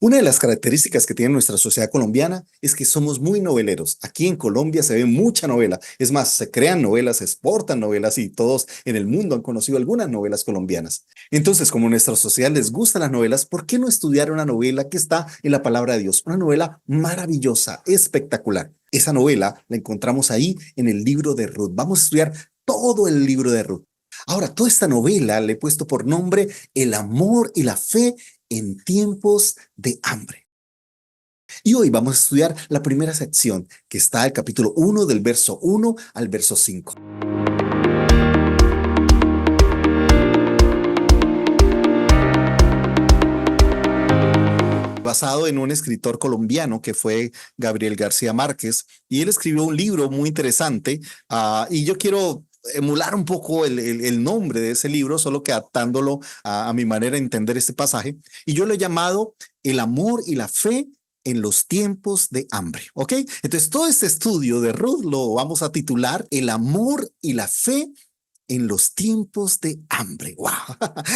Una de las características que tiene nuestra sociedad colombiana es que somos muy noveleros. Aquí en Colombia se ve mucha novela. Es más, se crean novelas, se exportan novelas y todos en el mundo han conocido algunas novelas colombianas. Entonces, como a nuestra sociedad les gustan las novelas, ¿por qué no estudiar una novela que está en la palabra de Dios? Una novela maravillosa, espectacular. Esa novela la encontramos ahí en el libro de Ruth. Vamos a estudiar todo el libro de Ruth. Ahora, toda esta novela le he puesto por nombre El amor y la fe en tiempos de hambre. Y hoy vamos a estudiar la primera sección, que está el capítulo 1 del verso 1 al verso 5. Basado en un escritor colombiano que fue Gabriel García Márquez, y él escribió un libro muy interesante, y yo quiero emular un poco el nombre de ese libro, solo que adaptándolo a mi manera de entender este pasaje, y yo lo he llamado El amor y la fe en los tiempos de hambre, ¿ok? Entonces, todo este estudio de Ruth lo vamos a titular El amor y la fe en los tiempos de hambre. ¡Wow!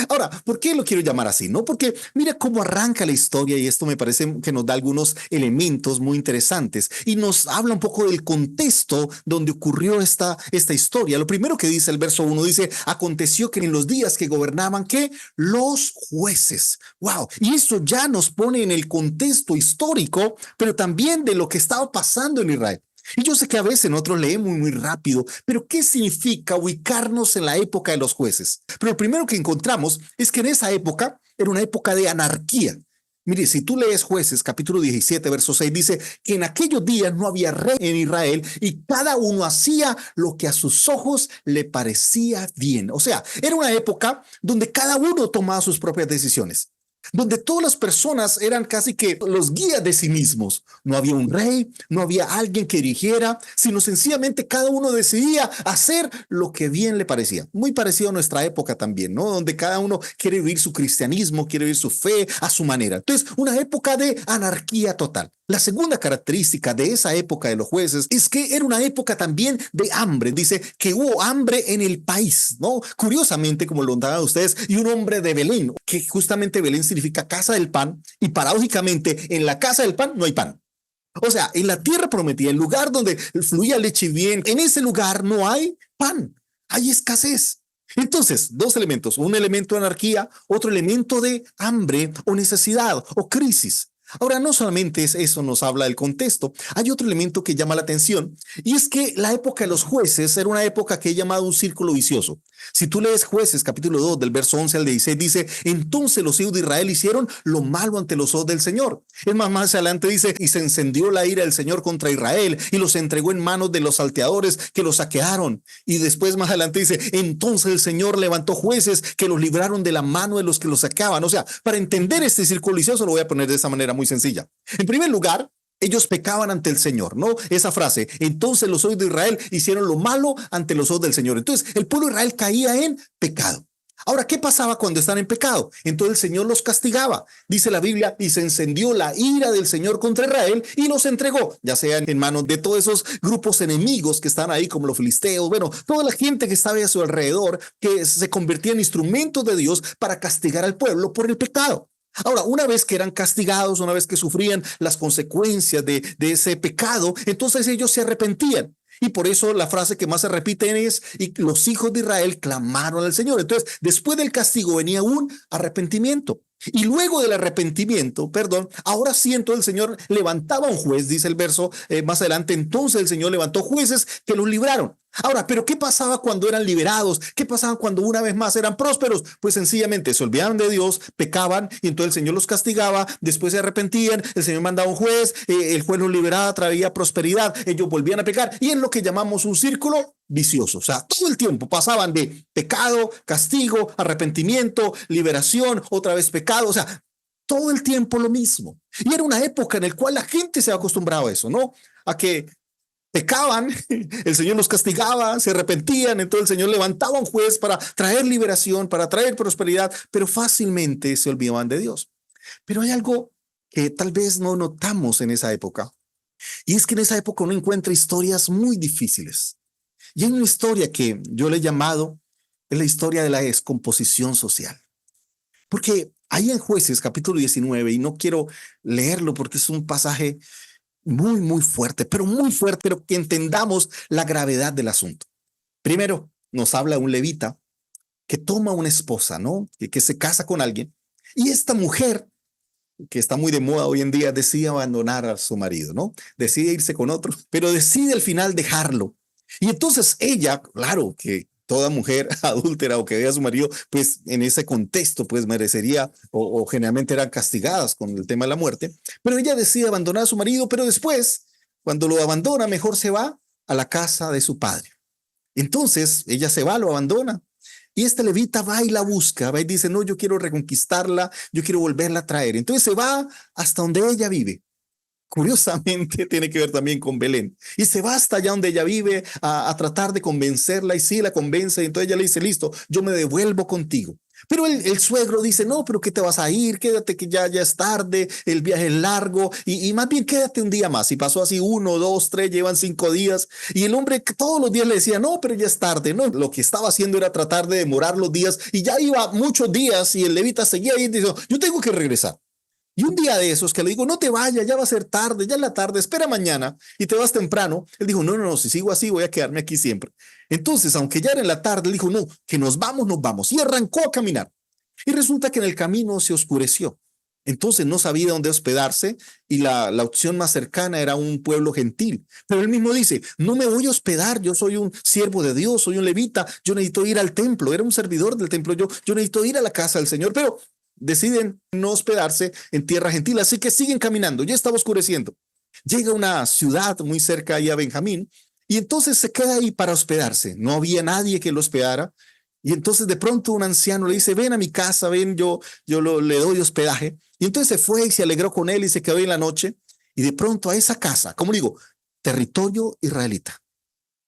Ahora, ¿por qué lo quiero llamar así? No, porque mira cómo arranca la historia y esto me parece que nos da algunos elementos muy interesantes y nos habla un poco del contexto donde ocurrió esta historia. Lo primero que dice el verso 1 dice, aconteció que en los días que gobernaban, ¿qué? Los jueces. ¡Wow! Y eso ya nos pone en el contexto histórico, pero también de lo que estaba pasando en Israel. Y yo sé que a veces nosotros leemos muy rápido, pero ¿qué significa ubicarnos en la época de los jueces? Pero lo primero que encontramos es que en esa época era una época de anarquía. Mire, si tú lees Jueces, capítulo 17, verso 6, dice que en aquellos días no había rey en Israel y cada uno hacía lo que a sus ojos le parecía bien. O sea, era una época donde cada uno tomaba sus propias decisiones, donde todas las personas eran casi que los guías de sí mismos. No había un rey, no había alguien que dirigiera, sino sencillamente cada uno decidía hacer lo que bien le parecía. Muy parecido a nuestra época también, ¿no? Donde cada uno quiere vivir su cristianismo, quiere vivir su fe a su manera. Entonces, una época de anarquía total. La segunda característica de esa época de los jueces es que era una época también de hambre. Dice que hubo hambre en el país, ¿no? Curiosamente, como lo notaban ustedes, y un hombre de Belén, que justamente Belén significa casa del pan, y paradójicamente en la casa del pan no hay pan. O sea, en la tierra prometida, el lugar donde fluía leche y bien, en ese lugar no hay pan, hay escasez. Entonces, dos elementos, un elemento de anarquía, otro elemento de hambre o necesidad o crisis. Ahora, no solamente eso nos habla del contexto, hay otro elemento que llama la atención y es que la época de los jueces era una época que he llamado un círculo vicioso. Si tú lees Jueces capítulo 2 del verso 11 al 16 dice, entonces los hijos de Israel hicieron lo malo ante los ojos del Señor. Es más adelante dice, y se encendió la ira del Señor contra Israel y los entregó en manos de los salteadores que los saquearon. Y después más adelante dice, entonces el Señor levantó jueces que los libraron de la mano de los que los saqueaban. O sea, para entender este círculo vicioso lo voy a poner de esa manera muy sencilla. En primer lugar, ellos pecaban ante el Señor, ¿no? Esa frase, entonces los hijos de Israel hicieron lo malo ante los ojos del Señor. Entonces, el pueblo de Israel caía en pecado. Ahora, ¿qué pasaba cuando están en pecado? Entonces el Señor los castigaba. Dice la Biblia, y se encendió la ira del Señor contra Israel y los entregó, ya sea en manos de todos esos grupos enemigos que están ahí, como los filisteos, bueno, toda la gente que estaba a su alrededor, que se convertía en instrumentos de Dios para castigar al pueblo por el pecado. Ahora, una vez que eran castigados, una vez que sufrían las consecuencias de ese pecado, entonces ellos se arrepentían. Y por eso la frase que más se repite es, y los hijos de Israel clamaron al Señor. Entonces, después del castigo venía un arrepentimiento. Y luego del arrepentimiento, perdón, ahora sí entonces el Señor levantaba un juez, dice el verso más adelante, entonces el Señor levantó jueces que los libraron. Ahora, pero ¿qué pasaba cuando eran liberados? ¿Qué pasaba cuando una vez más eran prósperos? Pues sencillamente se olvidaban de Dios, pecaban y entonces el Señor los castigaba, después se arrepentían, el Señor mandaba un juez, el juez los liberaba, traía prosperidad, ellos volvían a pecar y es lo que llamamos un círculo vicioso. O sea, todo el tiempo pasaban de pecado, castigo, arrepentimiento, liberación, otra vez pecado, o sea, todo el tiempo lo mismo. Y era una época en la cual la gente se acostumbraba a eso, ¿no? A que pecaban, el Señor los castigaba, se arrepentían, entonces el Señor levantaba un juez para traer liberación, para traer prosperidad, pero fácilmente se olvidaban de Dios. Pero hay algo que tal vez no notamos en esa época, y es que en esa época uno encuentra historias muy difíciles. Y hay una historia que yo le he llamado, es la historia de la descomposición social. Porque Ahí en Jueces capítulo 19, y no quiero leerlo porque es un pasaje muy, muy fuerte, pero que entendamos la gravedad del asunto. Primero, nos habla un levita que toma una esposa, ¿no? Que se casa con alguien, y esta mujer, que está muy de moda hoy en día, decide abandonar a su marido, ¿no? Decide irse con otro, pero decide al final dejarlo. Y entonces ella, claro que toda mujer adúltera o que vea a su marido, pues en ese contexto, pues merecería o generalmente eran castigadas con el tema de la muerte, pero ella decide abandonar a su marido, pero después, cuando lo abandona, mejor se va a la casa de su padre. Entonces ella se va, lo abandona. Y este levita va y la busca, va y dice, no, yo quiero reconquistarla, yo quiero volverla a traer. Entonces se va hasta donde ella vive. Curiosamente tiene que ver también con Belén. Y se va hasta allá donde ella vive a tratar de convencerla y sí la convence. Y entonces ella le dice, listo, yo me devuelvo contigo. Pero el suegro dice, no, pero ¿qué te vas a ir? Quédate que ya es tarde, el viaje es largo y más bien quédate un día más. Y pasó así 1, 2, 3, llevan 5 días. Y el hombre todos los días le decía, no, pero ya es tarde. No, lo que estaba haciendo era tratar de demorar los días y ya iba muchos días y el levita seguía ahí y dijo, yo tengo que regresar. Y un día de esos que le digo, no te vayas, ya va a ser tarde, ya es la tarde, espera mañana y te vas temprano. Él dijo, no, no, no, si sigo así voy a quedarme aquí siempre. Entonces, aunque ya era en la tarde, él dijo, no, que nos vamos, nos vamos. Y arrancó a caminar. Y resulta que en el camino se oscureció. Entonces no sabía dónde hospedarse y la opción más cercana era un pueblo gentil. Pero él mismo dice, no me voy a hospedar, yo soy un siervo de Dios, soy un levita, yo necesito ir al templo, era un servidor del templo, yo necesito ir a la casa del Señor, pero deciden no hospedarse en tierra gentil, así que siguen caminando, ya estaba oscureciendo. Llega a una ciudad muy cerca ahí a Benjamín y entonces se queda ahí para hospedarse. No había nadie que lo hospedara. Y entonces de pronto un anciano le dice, ven a mi casa, ven, le doy hospedaje. Y entonces se fue y se alegró con él y se quedó ahí en la noche. Y de pronto a esa casa, como digo, territorio israelita,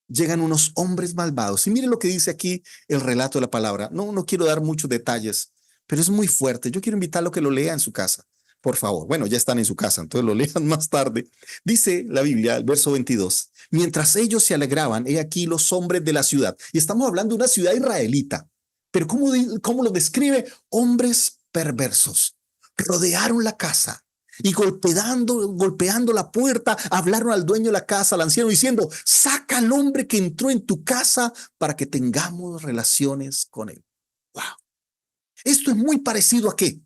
llegan unos hombres malvados. Y mire lo que dice aquí el relato de la palabra. No, no quiero dar muchos detalles, pero es muy fuerte. Yo quiero invitarlo a que lo lea en su casa, por favor. Bueno, ya están en su casa, entonces lo lean más tarde. Dice la Biblia, el verso 22, mientras ellos se alegraban, he aquí los hombres de la ciudad. Y estamos hablando de una ciudad israelita. Pero ¿cómo lo describe? Hombres perversos. Rodearon la casa y golpeando la puerta, hablaron al dueño de la casa, al anciano, diciendo, saca al hombre que entró en tu casa para que tengamos relaciones con él. Wow. Esto es muy parecido a qué?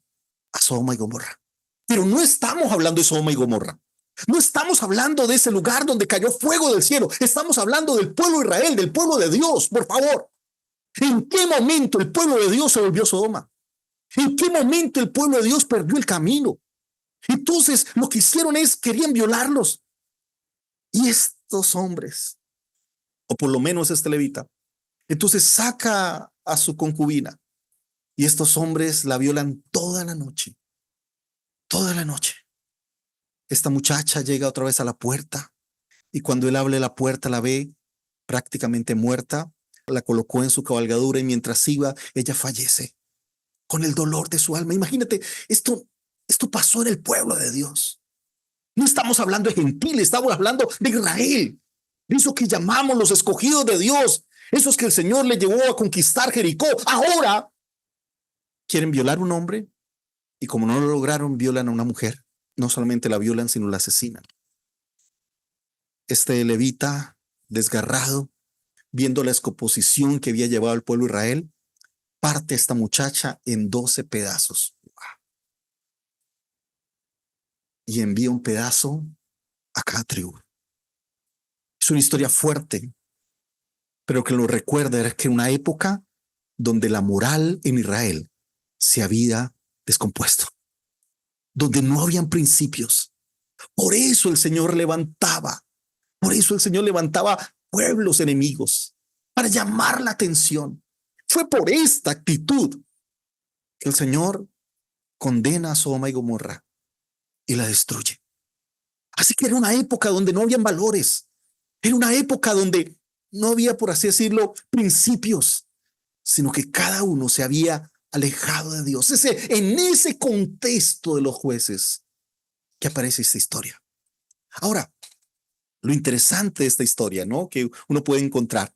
A Sodoma y Gomorra. Pero no estamos hablando de Sodoma y Gomorra. No estamos hablando de ese lugar donde cayó fuego del cielo. Estamos hablando del pueblo de Israel, del pueblo de Dios, por favor. ¿En qué momento el pueblo de Dios se volvió Sodoma? ¿En qué momento el pueblo de Dios perdió el camino? Entonces, lo que hicieron es, querían violarlos. Y estos hombres, o por lo menos este levita, entonces saca a su concubina y estos hombres la violan toda la noche, toda la noche. Esta muchacha llega otra vez a la puerta y cuando él abre la puerta la ve prácticamente muerta, la colocó en su cabalgadura y mientras iba, ella fallece con el dolor de su alma. Imagínate, esto pasó en el pueblo de Dios. No estamos hablando de gentiles, estamos hablando de Israel. Eso que llamamos los escogidos de Dios. Esos que el Señor le llevó a conquistar Jericó. Ahora quieren violar a un hombre y como no lo lograron, violan a una mujer. No solamente la violan, sino la asesinan. Este levita, desgarrado, viendo la exposición que había llevado el pueblo de Israel, parte a esta muchacha en 12 pedazos y envía un pedazo a cada tribu. Es una historia fuerte, pero que lo recuerda era que una época donde la moral en Israel se había descompuesto, donde no habían principios. Por eso el Señor levantaba pueblos enemigos para llamar la atención. Fue por esta actitud que el Señor condena a Sodoma y Gomorra y la destruye. Así que era una época donde no habían valores, era una época donde no había, por así decirlo, principios, sino que cada uno se había alejado de Dios. En ese contexto de los jueces que aparece esta historia. Ahora, lo interesante de esta historia, ¿no? Que uno puede encontrar,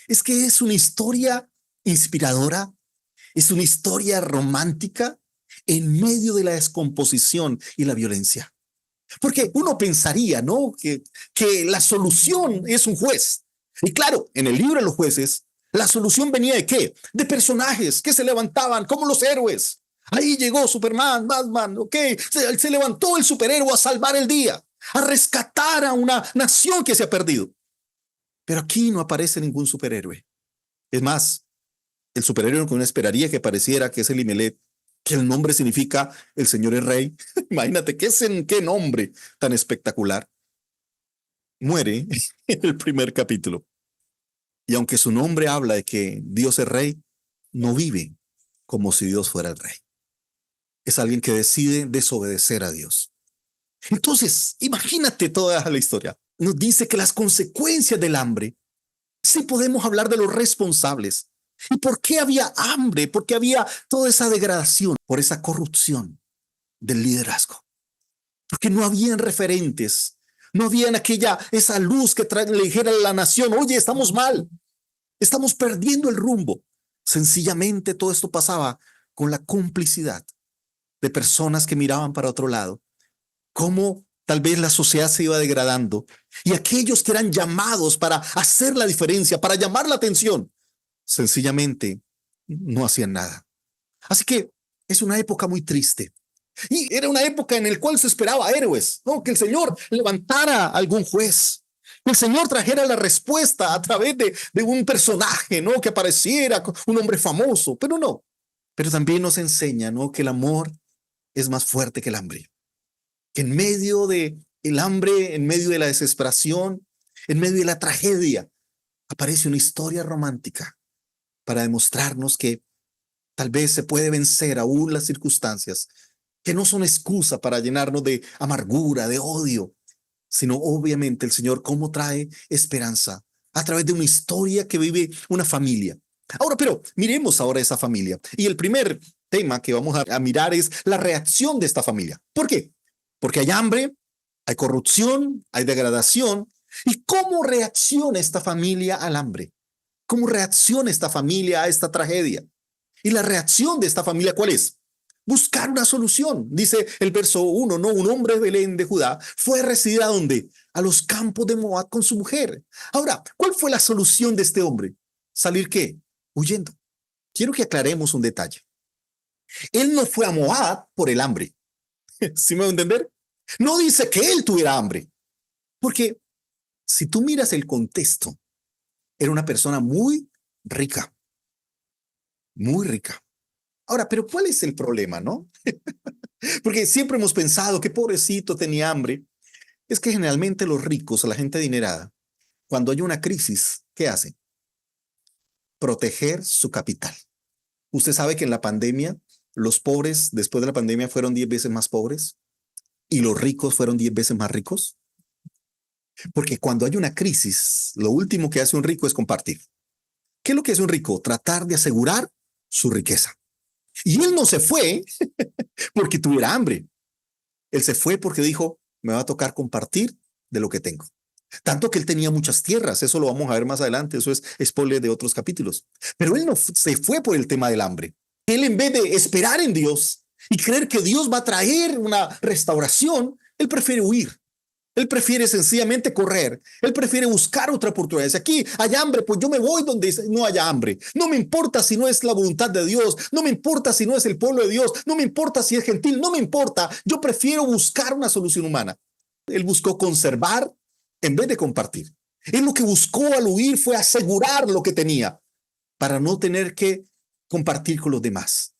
es que es una historia inspiradora, es una historia romántica, en medio de la descomposición y la violencia. Porque uno pensaría, ¿no? Que la solución es un juez. Y claro, en el libro de los jueces, la solución venía ¿de qué? De personajes que se levantaban como los héroes. Ahí llegó Superman, Batman, ok. Se levantó el superhéroe a salvar el día, a rescatar a una nación que se ha perdido. Pero aquí no aparece ningún superhéroe. Es más, el superhéroe que uno esperaría que pareciera que es Elimelech, que el nombre significa el Señor es Rey. Imagínate qué nombre tan espectacular. Muere en el primer capítulo. Y aunque su nombre habla de que Dios es Rey, no vive como si Dios fuera el Rey. Es alguien que decide desobedecer a Dios. Entonces, imagínate toda la historia. Nos dice que las consecuencias del hambre, sí podemos hablar de los responsables. ¿Y por qué había hambre? ¿Por qué había toda esa degradación? Por esa corrupción del liderazgo. Porque no habían referentes. No habían esa luz que le dijera a la nación, oye, estamos mal. Estamos perdiendo el rumbo. Sencillamente todo esto pasaba con la complicidad de personas que miraban para otro lado. Cómo tal vez la sociedad se iba degradando y aquellos que eran llamados para hacer la diferencia, para llamar la atención, sencillamente no hacían nada. Así que es una época muy triste. Y era una época en la cual se esperaba héroes, ¿no? Que el Señor levantara a algún juez, que el Señor trajera la respuesta a través de un personaje, ¿no? Que apareciera un hombre famoso, pero no. Pero también nos enseña, ¿no? Que el amor es más fuerte que el hambre. Que en medio de el hambre, en medio de la desesperación, en medio de la tragedia, aparece una historia romántica para demostrarnos que tal vez se puede vencer aún las circunstancias, que no son excusa para llenarnos de amargura, de odio, sino obviamente el Señor cómo trae esperanza a través de una historia que vive una familia. Ahora, pero miremos ahora esa familia. Y el primer tema que vamos a mirar es la reacción de esta familia. ¿Por qué? Porque hay hambre, hay corrupción, hay degradación. ¿Y cómo reacciona esta familia al hambre? ¿Cómo reacciona esta familia a esta tragedia? Y la reacción de esta familia, ¿cuál es? Buscar una solución. Dice el verso 1, ¿no? Un hombre de Belén de Judá fue a residir ¿a dónde? A los campos de Moab con su mujer. Ahora, ¿cuál fue la solución de este hombre? ¿Salir qué? Huyendo. Quiero que aclaremos un detalle. Él no fue a Moab por el hambre. ¿Sí me va a entender? No dice que él tuviera hambre. Porque si tú miras el contexto, era una persona muy rica. Muy rica. Ahora, pero ¿cuál es el problema, no? Porque siempre hemos pensado que pobrecito tenía hambre. Es que generalmente los ricos, la gente adinerada, cuando hay una crisis, ¿qué hacen? Proteger su capital. Usted sabe que en la pandemia, los pobres después de la pandemia fueron 10 veces más pobres y los ricos fueron 10 veces más ricos. Porque cuando hay una crisis, lo último que hace un rico es compartir. ¿Qué es lo que hace un rico? Tratar de asegurar su riqueza. Y él no se fue porque tuviera hambre. Él se fue porque dijo, me va a tocar compartir de lo que tengo. Tanto que él tenía muchas tierras, eso lo vamos a ver más adelante, eso es spoiler de otros capítulos. Pero él no se fue por el tema del hambre. Él en vez de esperar en Dios y creer que Dios va a traer una restauración, él prefiere huir. Él prefiere sencillamente correr. Él prefiere buscar otra oportunidad. Si aquí hay hambre, pues yo me voy donde no haya hambre. No me importa si no es la voluntad de Dios. No me importa si no es el pueblo de Dios. No me importa si es gentil. No me importa. Yo prefiero buscar una solución humana. Él buscó conservar en vez de compartir. Él lo que buscó al huir fue asegurar lo que tenía para no tener que compartir con los demás.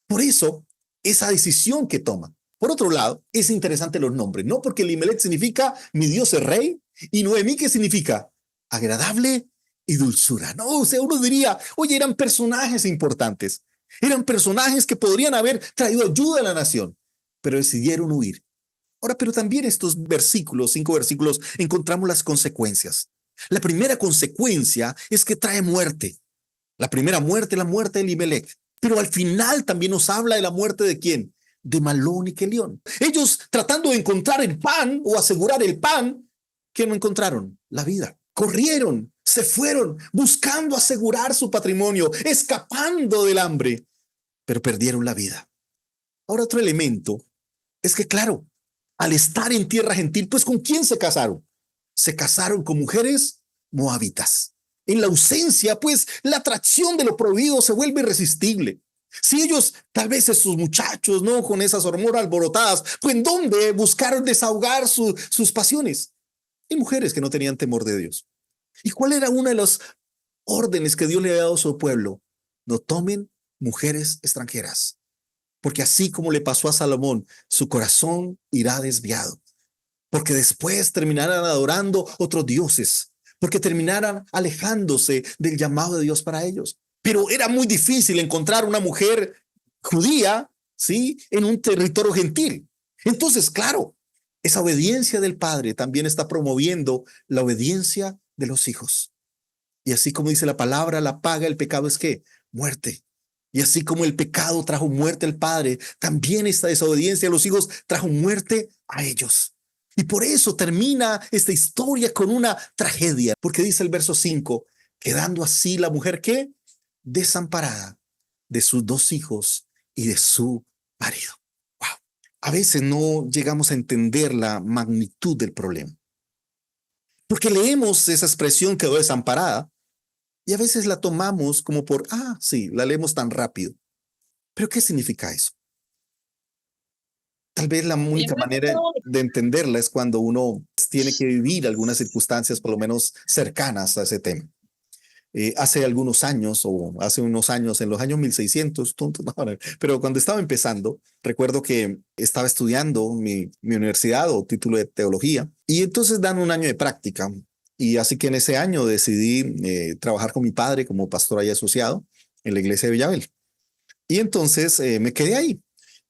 Por eso, esa decisión que toma. Por otro lado, es interesante los nombres, ¿no? Porque Elimelech significa mi Dios es rey y Noemí, ¿qué significa? Agradable y dulzura, ¿no? O sea, uno diría, oye, eran personajes importantes, eran personajes que podrían haber traído ayuda a la nación, pero decidieron huir. Ahora, pero también estos versículos, 5 versículos, encontramos las consecuencias. La primera consecuencia es que trae muerte. La primera muerte, la muerte de Elimelech. Pero al final también nos habla de la muerte de ¿quién? De Malón y Kelión. Ellos tratando de encontrar el pan o asegurar el pan, ¿qué no encontraron? La vida. Corrieron, se fueron, buscando asegurar su patrimonio, escapando del hambre, pero perdieron la vida. Ahora, otro elemento es que, claro, al estar en tierra gentil, pues ¿con quién se casaron? Se casaron con mujeres moabitas. En la ausencia, pues la atracción de lo prohibido se vuelve irresistible. Si ellos, tal vez esos muchachos, ¿no? Con esas hormonas alborotadas, pues ¿en dónde buscaron desahogar sus pasiones? Hay mujeres que no tenían temor de Dios. ¿Y cuál era una de las órdenes que Dios le había dado a su pueblo? No tomen mujeres extranjeras, porque así como le pasó a Salomón, su corazón irá desviado, porque después terminarán adorando otros dioses, porque terminarán alejándose del llamado de Dios para ellos. Pero era muy difícil encontrar una mujer judía, ¿sí? En un territorio gentil. Entonces, claro, esa obediencia del padre también está promoviendo la obediencia de los hijos. Y así como dice la palabra, la paga del pecado es ¿qué? Muerte. Y así como el pecado trajo muerte al padre, también esta desobediencia a los hijos trajo muerte a ellos. Y por eso termina esta historia con una tragedia, porque dice el verso 5, quedando así la mujer que desamparada de sus dos hijos y de su marido. Wow. A veces no llegamos a entender la magnitud del problema, porque leemos esa expresión quedó desamparada y a veces la tomamos como por, sí, la leemos tan rápido. Pero ¿qué significa eso? Tal vez la única manera de entenderla es cuando uno tiene que vivir algunas circunstancias por lo menos cercanas a ese tema. Hace algunos años, o hace unos años, en los años 1600, pero cuando estaba empezando, recuerdo que estaba estudiando mi universidad o título de teología, y entonces dan un año de práctica. Y así que en ese año decidí trabajar con mi padre como pastor ahí asociado en la iglesia de Villabel. Y entonces me quedé ahí.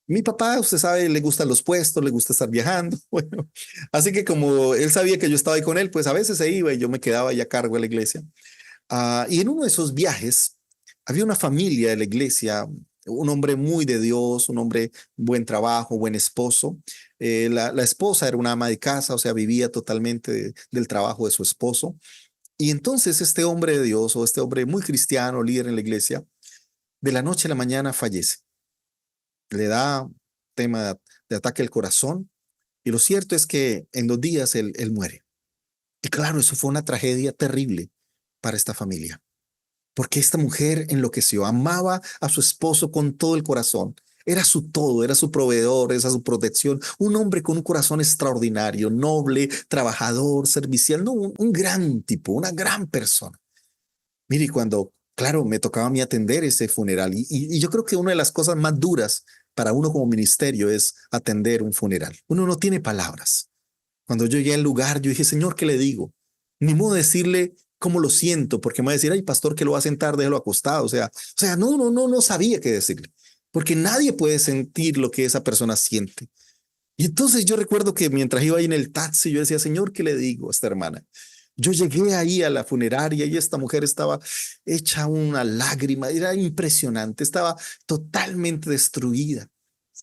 Mi papá, usted sabe, le gustan los puestos, le gusta estar viajando. Bueno, así que como él sabía que yo estaba ahí con él, pues a veces se iba y yo me quedaba ahí a cargo de la iglesia. Y en uno de esos viajes había una familia de la iglesia, un hombre muy de Dios, un hombre buen trabajo, buen esposo. La esposa era una ama de casa, o sea, vivía totalmente del trabajo de su esposo. Y entonces este hombre de Dios o este hombre muy cristiano, líder en la iglesia, de la noche a la mañana fallece. Le da tema de ataque al corazón y lo cierto es que en 2 días él muere. Y claro, eso fue una tragedia terrible para esta familia. Porque esta mujer enloqueció, amaba a su esposo con todo el corazón. Era su todo, era su proveedor, era su protección. Un hombre con un corazón extraordinario, noble, trabajador, servicial, no, un gran tipo, una gran persona. Mire, cuando, claro, me tocaba a mí atender ese funeral y yo creo que una de las cosas más duras para uno como ministerio es atender un funeral. Uno no tiene palabras. Cuando yo llegué al lugar, yo dije, Señor, ¿qué le digo? Ni modo de decirle cómo lo siento, porque me va a decir, ay, pastor, que lo va a sentar, déjelo acostado. O sea, no sabía qué decirle, porque nadie puede sentir lo que esa persona siente. Y entonces yo recuerdo que mientras iba ahí en el taxi, yo decía, Señor, ¿qué le digo a esta hermana? Yo llegué ahí a la funeraria y esta mujer estaba hecha una lágrima, era impresionante, estaba totalmente destruida.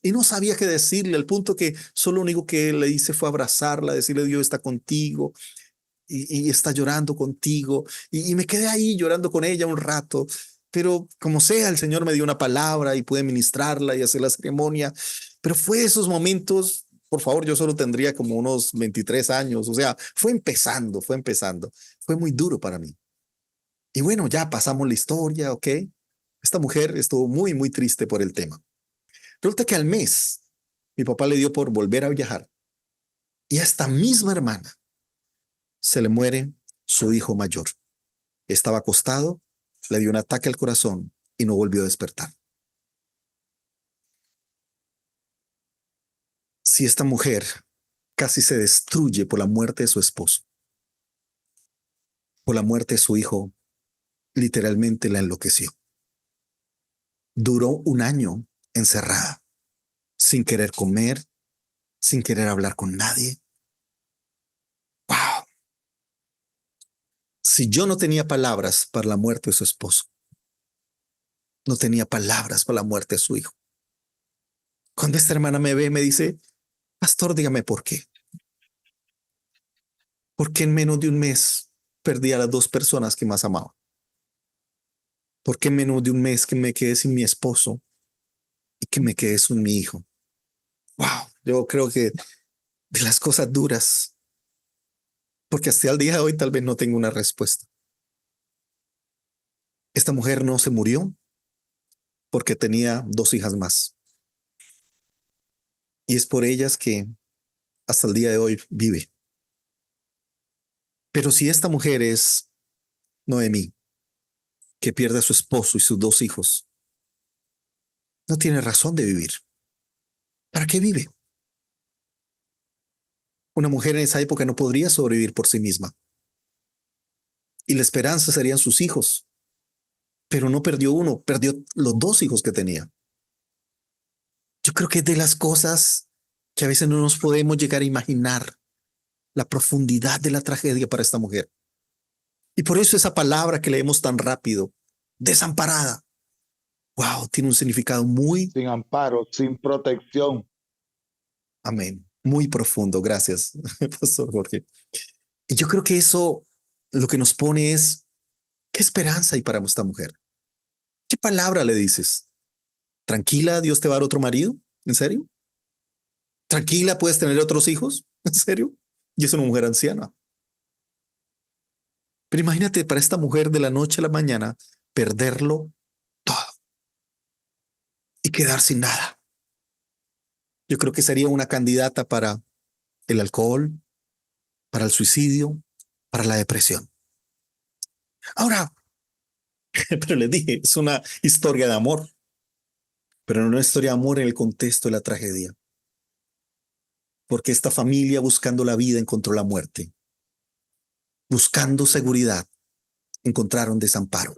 Y no sabía qué decirle, al punto que solo lo único que le hice fue abrazarla, decirle, Dios está contigo y está llorando contigo. Y me quedé ahí llorando con ella un rato, pero como sea, el Señor me dio una palabra y pude ministrarla y hacer la ceremonia. Pero fue esos momentos, por favor, yo solo tendría como unos 23 años, o sea, fue empezando, fue empezando. Fue muy duro para mí. Y bueno, ya pasamos la historia, ¿ok? Esta mujer estuvo muy, muy triste por el tema. Resulta que al mes, mi papá le dio por volver a viajar y a esta misma hermana se le muere su hijo mayor. Estaba acostado, le dio un ataque al corazón y no volvió a despertar. Si esta mujer casi se destruye por la muerte de su esposo, por la muerte de su hijo, literalmente la enloqueció. Duró un año encerrada, sin querer comer, sin querer hablar con nadie. Wow. Si yo no tenía palabras para la muerte de su esposo, no tenía palabras para la muerte de su hijo. Cuando esta hermana me ve, me dice, pastor, dígame por qué. ¿Por qué en menos de un mes perdí a las dos personas que más amaba? ¿Por qué en menos de un mes que me quedé sin mi esposo y que me quedé sin mi hijo. Wow, yo creo que de las cosas duras, porque hasta el día de hoy tal vez no tengo una respuesta. Esta mujer no se murió porque tenía dos hijas más. Y es por ellas que hasta el día de hoy vive. Pero si esta mujer es Noemí, que pierde a su esposo y sus dos hijos, no tiene razón de vivir. ¿Para qué vive? Una mujer en esa época no podría sobrevivir por sí misma. Y la esperanza serían sus hijos. Pero no perdió uno, perdió los dos hijos que tenía. Yo creo que es de las cosas que a veces no nos podemos llegar a imaginar la profundidad de la tragedia para esta mujer. Y por eso esa palabra que leemos tan rápido, desamparada, wow, tiene un significado muy, sin amparo, sin protección. amén, muy profundo. Gracias, Pastor Jorge. Y yo creo que eso lo que nos pone es, ¿qué esperanza hay para esta mujer? ¿Qué palabra le dices? Tranquila, Dios te va a dar otro marido. ¿En serio? Tranquila, puedes tener otros hijos. ¿En serio? Y es una mujer anciana. Pero imagínate para esta mujer de la noche a la mañana perderlo todo y quedar sin nada. Yo creo que sería una candidata para el alcohol, para el suicidio, para la depresión. Ahora, pero les dije, es una historia de amor, pero no una historia de amor en el contexto de la tragedia, porque esta familia buscando la vida encontró la muerte, buscando seguridad encontraron desamparo.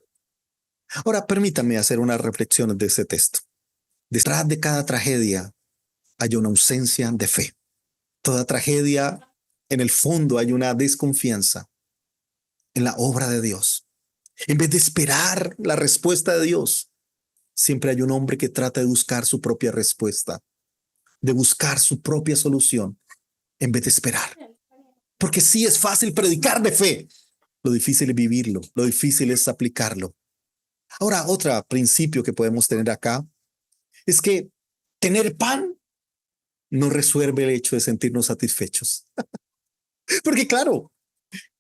Ahora, permítanme hacer unas reflexiones de ese texto. Detrás de cada tragedia hay una ausencia de fe. Toda tragedia, en el fondo, hay una desconfianza en la obra de Dios. En vez de esperar la respuesta de Dios, siempre hay un hombre que trata de buscar su propia respuesta, de buscar su propia solución, en vez de esperar. Porque sí es fácil predicar de fe, lo difícil es vivirlo, lo difícil es aplicarlo. Ahora, otro principio que podemos tener acá es que tener pan no resuelve el hecho de sentirnos satisfechos. Porque claro,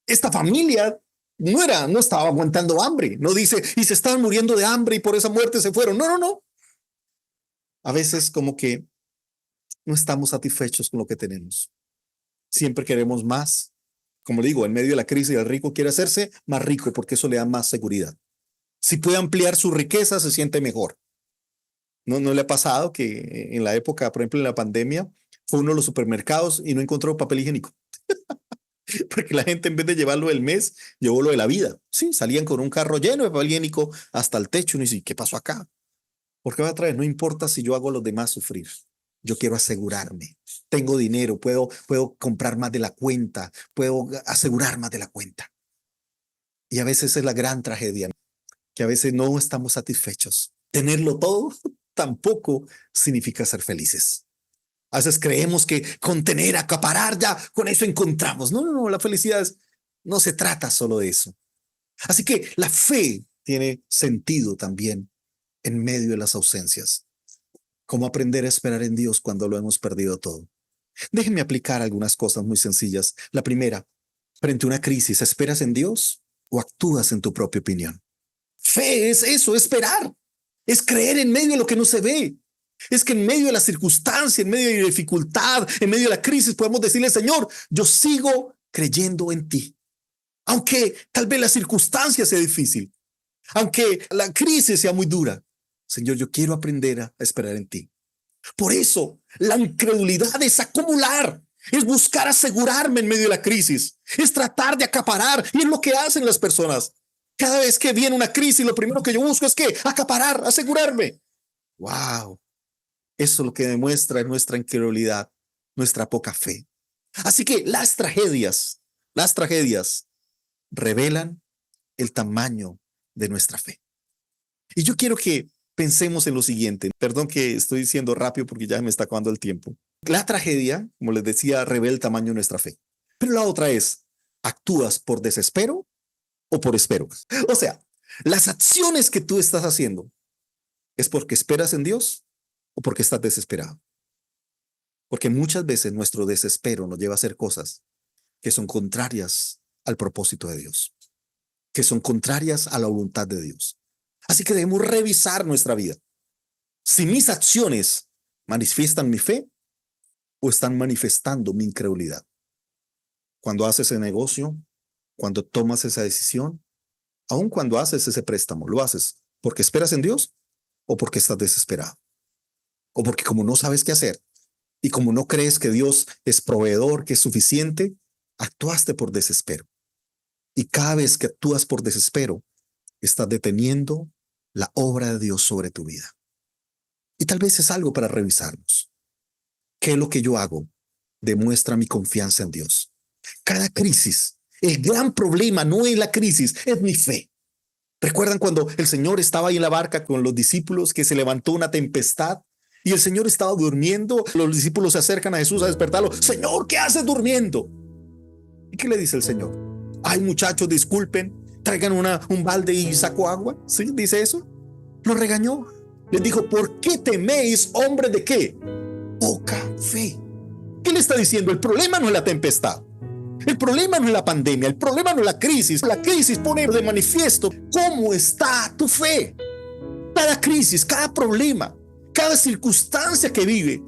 esta familia no estaba aguantando hambre. No dice, y se estaban muriendo de hambre y por esa muerte se fueron. No, no, no. A veces como que no estamos satisfechos con lo que tenemos. Siempre queremos más. Como digo, en medio de la crisis, el rico quiere hacerse más rico porque eso le da más seguridad. Si puede ampliar su riqueza, se siente mejor. ¿No le ha pasado que en la época, por ejemplo, en la pandemia, fue uno de los supermercados y no encontró papel higiénico? Porque la gente en vez de llevarlo del mes, llevó lo de la vida. Sí, salían con un carro lleno de papel higiénico hasta el techo y dice, ¿qué pasó acá? ¿Por qué va a traer? No importa si yo hago a los demás sufrir. Yo quiero asegurarme. Tengo dinero, puedo comprar más de la cuenta, puedo asegurar más de la cuenta. Y a veces es la gran tragedia, ¿no? Que a veces no estamos satisfechos. Tenerlo todo tampoco significa ser felices. A veces creemos que con tener, acaparar, ya con eso encontramos. No, no, no, la felicidad no se trata solo de eso. Así que la fe tiene sentido también en medio de las ausencias. ¿Cómo aprender a esperar en Dios cuando lo hemos perdido todo? Déjenme aplicar algunas cosas muy sencillas. La primera, frente a una crisis, ¿esperas en Dios o actúas en tu propia opinión? Fe es eso, esperar. Es creer en medio de lo que no se ve. Es que en medio de la circunstancia, en medio de la dificultad, en medio de la crisis, podemos decirle, Señor, yo sigo creyendo en ti. Aunque tal vez la circunstancia sea difícil, aunque la crisis sea muy dura, Señor, yo quiero aprender a esperar en ti. Por eso, la incredulidad es acumular, es buscar asegurarme en medio de la crisis, es tratar de acaparar, y es lo que hacen las personas. Cada vez que viene una crisis, lo primero que yo busco es que acaparar, asegurarme. Wow, eso es lo que demuestra nuestra incredulidad, nuestra poca fe. Así que las tragedias revelan el tamaño de nuestra fe. Y yo quiero que pensemos en lo siguiente. Perdón que estoy diciendo rápido porque ya me está acabando el tiempo. La tragedia, como les decía, revela el tamaño de nuestra fe. Pero la otra es, ¿actúas por desespero o por espero? O sea, las acciones que tú estás haciendo, ¿es porque esperas en Dios o porque estás desesperado. Porque muchas veces nuestro desespero nos lleva a hacer cosas que son contrarias al propósito de Dios, que son contrarias a la voluntad de Dios. Así que debemos revisar nuestra vida. Si mis acciones manifiestan mi fe o están manifestando mi incredulidad. Cuando haces ese negocio, cuando tomas esa decisión, aun cuando haces ese préstamo, ¿lo haces porque esperas en Dios o porque estás desesperado? O porque como no sabes qué hacer y como no crees que Dios es proveedor, que es suficiente, actuaste por desespero. Y cada vez que actúas por desespero, estás deteniendo la obra de Dios sobre tu vida. Y tal vez es algo para revisarnos. ¿Qué es lo que yo hago? Demuestra mi confianza en Dios. Cada crisis, el gran problema no es la crisis, es mi fe. ¿Recuerdan cuando el Señor estaba ahí en la barca con los discípulos, que se levantó una tempestad y el Señor estaba durmiendo? Los discípulos se acercan a Jesús a despertarlo. Señor, ¿qué haces durmiendo? ¿Y qué le dice el Señor? Ay, muchachos, disculpen, traigan un balde y saco agua. ¿Sí? ¿Dice eso? Lo regañó. Les dijo, ¿por qué teméis, hombres de qué? Poca fe. ¿Qué le está diciendo? El problema no es la tempestad. El problema no es la pandemia, el problema no es la crisis. La crisis pone de manifiesto cómo está tu fe. Cada crisis, cada problema, cada circunstancia que vive,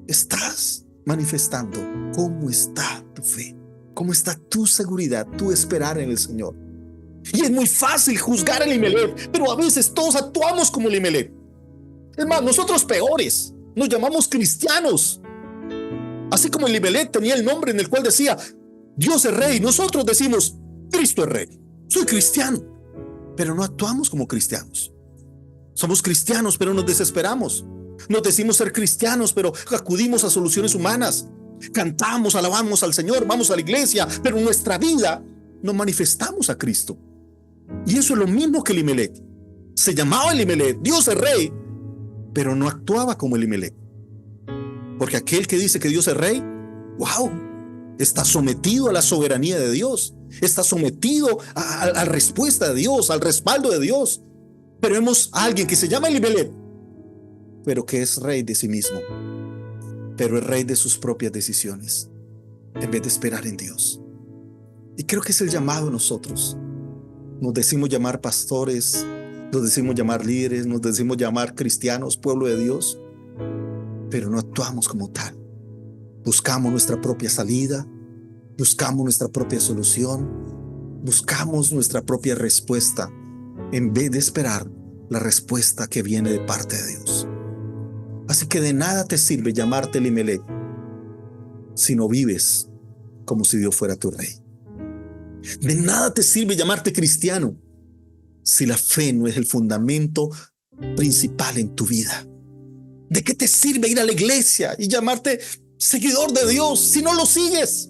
estás manifestando cómo está tu fe, cómo está tu seguridad, tu esperar en el Señor. Y es muy fácil juzgar a Elimelech, pero a veces todos actuamos como Elimelech. Es más, nosotros peores, nos llamamos cristianos. Así como Elimelech tenía el nombre en el cual decía Dios es rey, nosotros decimos Cristo es rey. Soy cristiano, pero no actuamos como cristianos. Somos cristianos, pero nos desesperamos. Nos decimos ser cristianos, pero acudimos a soluciones humanas. Cantamos, alabamos al Señor, vamos a la iglesia, pero en nuestra vida no manifestamos a Cristo. Y eso es lo mismo que Elimelech. Se llamaba Elimelech, Dios es rey, pero no actuaba como Elimelech. Porque aquel que dice que Dios es rey, wow, está sometido a la soberanía de Dios, está sometido a la respuesta de Dios, al respaldo de Dios. Pero vemos a alguien que se llama Elimelech, pero que es rey de sí mismo, pero es rey de sus propias decisiones, en vez de esperar en Dios. Y creo que es el llamado a nosotros. Nos decimos llamar pastores, nos decimos llamar líderes, nos decimos llamar cristianos, pueblo de Dios, pero no actuamos como tal. Buscamos nuestra propia salida, buscamos nuestra propia solución, buscamos nuestra propia respuesta, en vez de esperar la respuesta que viene de parte de Dios. Así que de nada te sirve llamarte Elimelech si no vives como si Dios fuera tu rey. De nada te sirve llamarte cristiano si la fe no es el fundamento principal en tu vida. ¿De qué te sirve ir a la iglesia y llamarte seguidor de Dios si no lo sigues?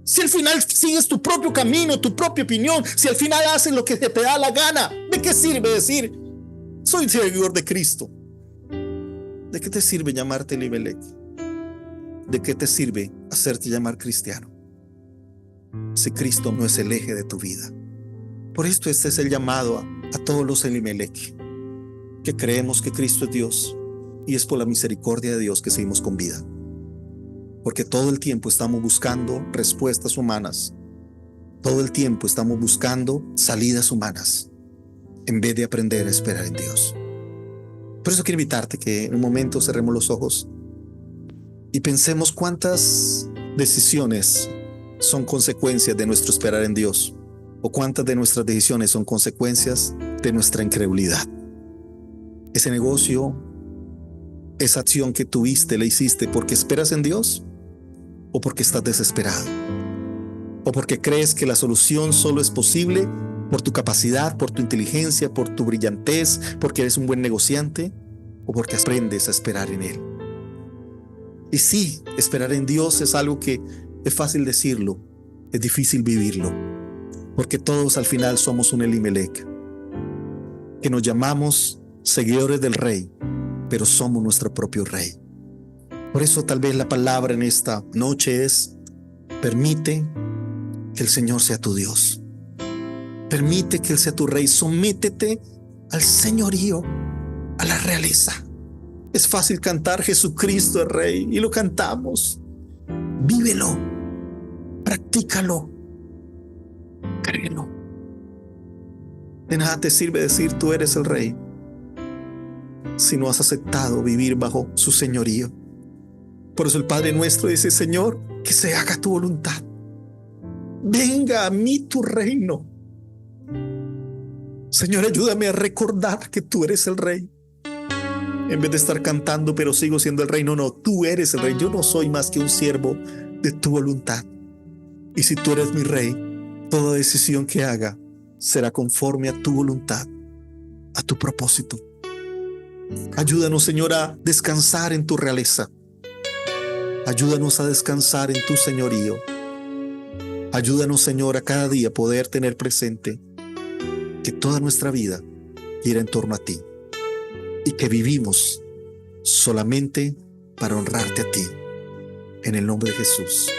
Si al final sigues tu propio camino, tu propia opinión, si al final haces lo que te da la gana, ¿de qué sirve decir soy seguidor de Cristo? ¿De qué te sirve llamarte Elimelech? ¿De qué te sirve hacerte llamar cristiano si Cristo no es el eje de tu vida? Por esto este es el llamado a todos los Elimelech, que creemos que Cristo es Dios y es por la misericordia de Dios que seguimos con vida. Porque todo el tiempo estamos buscando respuestas humanas. Todo el tiempo estamos buscando salidas humanas en vez de aprender a esperar en Dios. Por eso quiero invitarte que en un momento cerremos los ojos y pensemos cuántas decisiones son consecuencias de nuestro esperar en Dios, o cuántas de nuestras decisiones son consecuencias de nuestra incredulidad. Ese negocio, esa acción que tuviste, la hiciste porque esperas en Dios o porque estás desesperado, o porque crees que la solución solo es posible por tu capacidad, por tu inteligencia, por tu brillantez, porque eres un buen negociante, o porque aprendes a esperar en Él. Y sí, esperar en Dios es algo que es fácil decirlo, es difícil vivirlo, porque todos al final somos un Elimelech, que nos llamamos seguidores del Rey, pero somos nuestro propio Rey. Por eso tal vez la palabra en esta noche es: permite que el Señor sea tu Dios. Permite que Él sea tu Rey. Sométete al señorío, a la realeza. Es fácil cantar Jesucristo es Rey y lo cantamos. Vívelo, practícalo, créelo. De nada te sirve decir tú eres el Rey si no has aceptado vivir bajo su señorío. Por eso el Padre nuestro dice: Señor, que se haga tu voluntad. Venga a mí tu reino. Señor, ayúdame a recordar que tú eres el Rey. En vez de estar cantando, pero sigo siendo el Rey. No, no, tú eres el Rey. Yo no soy más que un siervo de tu voluntad. Y si tú eres mi Rey, toda decisión que haga será conforme a tu voluntad, a tu propósito. Ayúdanos, Señor, a descansar en tu realeza. Ayúdanos a descansar en tu señorío. Ayúdanos, Señor, a cada día poder tener presente que toda nuestra vida gira en torno a ti y que vivimos solamente para honrarte a ti. En el nombre de Jesús.